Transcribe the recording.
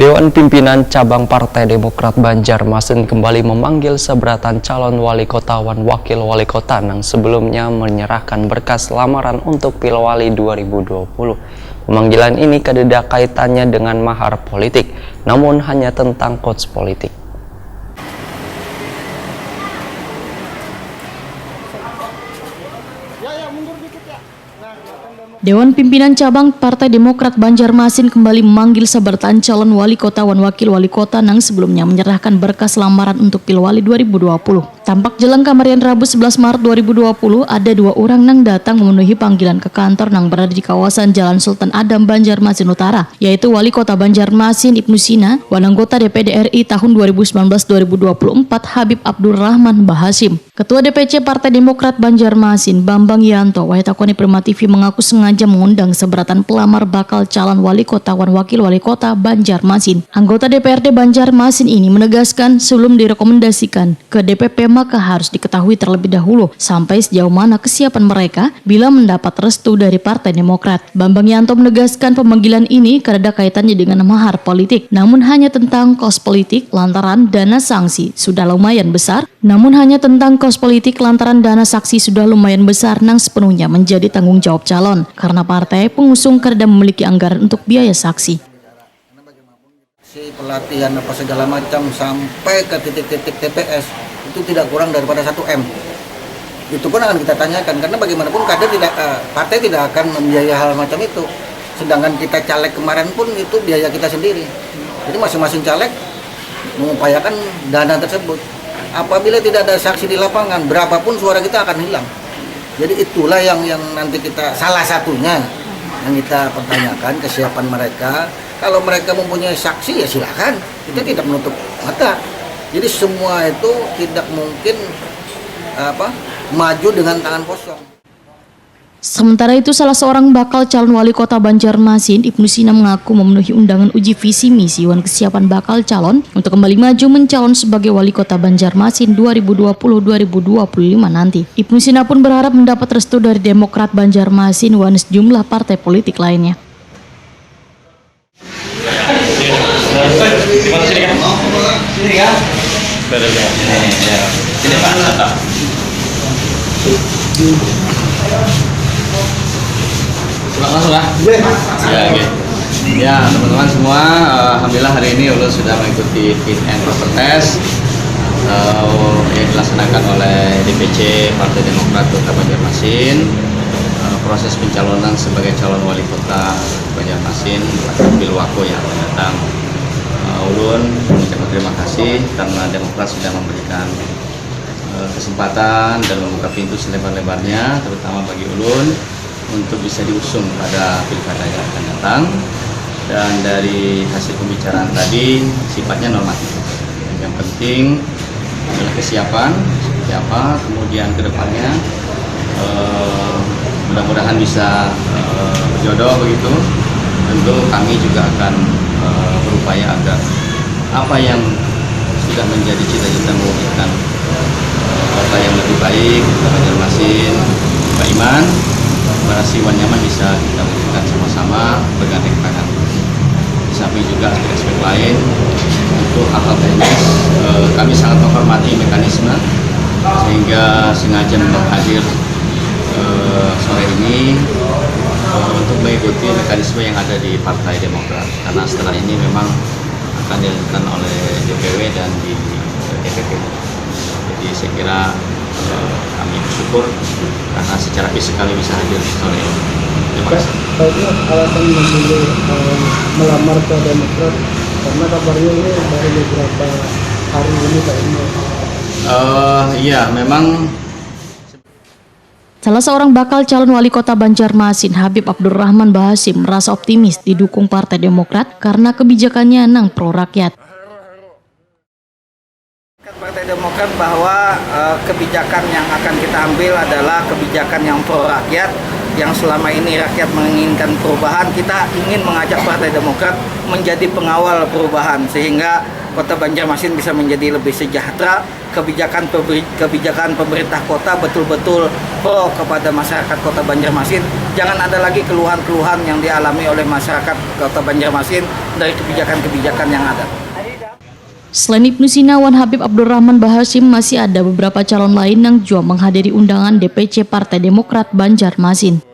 Dewan Pimpinan Cabang Partai Demokrat Banjarmasin kembali memanggil seberatan calon wali kota dan wakil wali kota yang sebelumnya menyerahkan berkas lamaran untuk Pilwali 2020. Pemanggilan ini tidak kaitannya dengan mahar politik, namun hanya tentang coach politik. Dewan Pimpinan Cabang Partai Demokrat Banjarmasin kembali memanggil seberatan calon wali kota dan wakil wali kota yang sebelumnya menyerahkan berkas lamaran untuk Pilwali 2020. Tampak jelang kamarian Rabu 11 Maret 2020, ada dua orang yang datang memenuhi panggilan ke kantor yang berada di kawasan Jalan Sultan Adam, Banjarmasin Utara, yaitu Wali Kota Banjarmasin Ibnu Sina dan anggota DPD RI tahun 2019-2024 Habib Abdurrahman Bahasim. Ketua DPC Partai Demokrat Banjarmasin Bambang Yanto Wahitakoni Prima TV mengaku sengaja mengundang seberatan pelamar bakal calon wali kota dan wakil wali kota Banjarmasin. Anggota DPRD Banjarmasin ini menegaskan sebelum direkomendasikan ke DPP maka harus diketahui terlebih dahulu sampai sejauh mana kesiapan mereka bila mendapat restu dari Partai Demokrat. Bambang Yanto menegaskan pemanggilan ini karena kaitannya dengan mahar politik, namun hanya tentang kos politik lantaran dana sanksi sudah lumayan besar, nang sepenuhnya menjadi tanggung jawab calon karena partai pengusung karena memiliki anggaran untuk biaya saksi. Pelatihan apa segala macam sampai ke titik-titik TPS itu tidak kurang daripada 1 M. Itu pun akan kita tanyakan karena bagaimanapun kader partai tidak akan membiayai hal macam itu. Sedangkan kita caleg kemarin pun itu biaya kita sendiri. Jadi masing-masing caleg mengupayakan dana tersebut. Apabila tidak ada saksi di lapangan, berapapun suara kita akan hilang. Jadi itulah yang nanti kita salah satunya yang kita pertanyakan kesiapan mereka. Kalau mereka mempunyai saksi ya silakan, kita tidak menutup mata. Jadi semua itu tidak mungkin maju dengan tangan kosong. Sementara itu, salah seorang bakal calon wali kota Banjarmasin, Ibnu Sina, mengaku memenuhi undangan uji visi misi dan kesiapan bakal calon untuk kembali maju mencalon sebagai wali kota Banjarmasin 2020-2025 nanti. Ibnu Sina pun berharap mendapat restu dari Demokrat Banjarmasin dan sejumlah partai politik lainnya. Langsung lah. Ya, teman-teman semua, alhamdulillah hari ini Ulun sudah mengikuti fit and proper test yang dilaksanakan oleh DPC Partai Demokrat Kota Banjarmasin. Proses pencalonan sebagai calon wali kota Banjarmasin Pilwako yang akan datang. Ulun mengucapkan terima kasih karena Demokrat sudah memberikan kesempatan dan membuka pintu selebar-lebarnya, terutama bagi Ulun untuk bisa diusung pada pilkada yang akan datang. Dan dari hasil pembicaraan tadi sifatnya normatif. Yang penting adalah kesiapan seperti apa, kemudian kedepannya mudah-mudahan bisa berjodoh begitu. Tentu kami juga akan berupaya agar apa yang sudah menjadi cita-cita mewujudkan kota yang lebih baik, Kota Banjarmasin, Pak Iman, Barasi Wan Nyaman bisa kita wujudkan sama-sama bergandeng tangan. Di samping juga aspek-aspek lain untuk hal-hal teknis, kami sangat menghormati mekanisme sehingga sengaja hadir sore ini untuk mengikuti mekanisme yang ada di Partai Demokrat, karena setelah ini memang akan dilakukan oleh DPW dan di DPP. Jadi saya kira kami bersyukur karena secara fisik kami bisa hadir sore ini. Terima kasih. Baiknya alasan memilih melamar ke Demokrat karena kabarnya ini dari beberapa hari ini Pak ini. Iya, memang. Salah seorang bakal calon wali kota Banjarmasin, Habib Abdurrahman Bahasim, merasa optimis didukung Partai Demokrat karena kebijakannya nang pro rakyat. Partai Demokrat bahwa kebijakan yang akan kita ambil adalah kebijakan yang pro rakyat, yang selama ini rakyat menginginkan perubahan. Kita ingin mengajak Partai Demokrat menjadi pengawal perubahan sehingga Kota Banjarmasin bisa menjadi lebih sejahtera, kebijakan pemerintah kota betul-betul pro kepada masyarakat Kota Banjarmasin. Jangan ada lagi keluhan-keluhan yang dialami oleh masyarakat Kota Banjarmasin dari kebijakan-kebijakan yang ada. Selain Ibnu Sinawan, Habib Abdurrahman Bahasim, masih ada beberapa calon lain yang juga menghadiri undangan DPC Partai Demokrat Banjarmasin.